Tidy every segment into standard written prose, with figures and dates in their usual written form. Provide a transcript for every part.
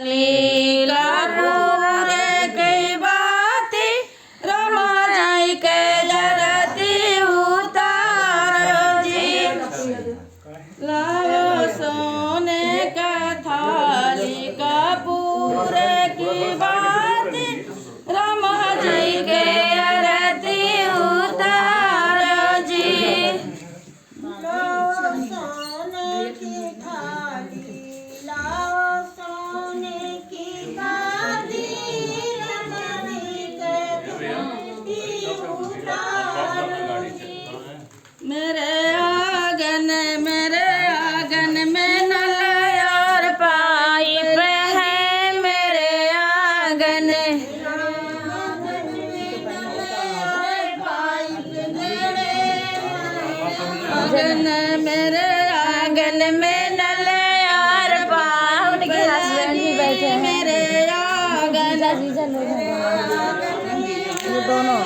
लीला रे कई बाती रमा जाई के जरती उतारो जी लाओ सोने का थाली कपूर की बाती रमा जाई के जरती उतारो जी मेरे आंगन में नल और पाइप है मेरे आंगन मेरे आंगन में नल और पाइप उनके हस्बैंड भी बैठे हैं मेरे आंगन ये दोनों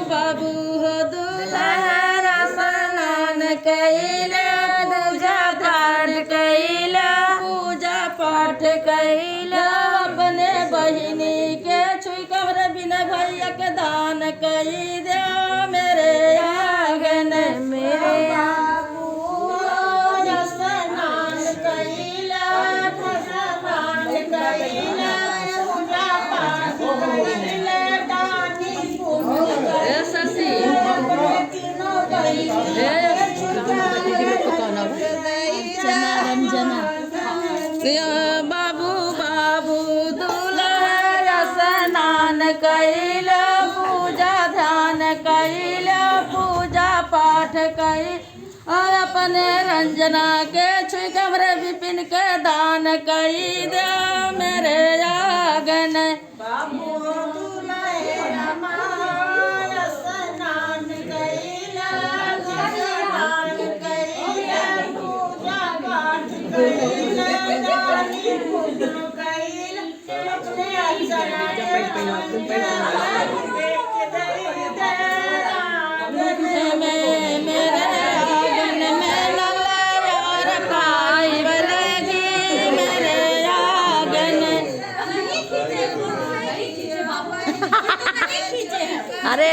बाबू हो दुल्हा स्नान कैला पूजा पाठ कैला अपने बहिनी के छुई कमर बिना भैया के दान कई दे मेरे आंगन मेरे स्नान कैला बाबू दूल्हा स्नान कैला पूजा ध्यान कैला पूजा पाठ कई और अपने रंजना के छुई कमरे विपिन के दान कई दे मेरे आंगन बाबू अरे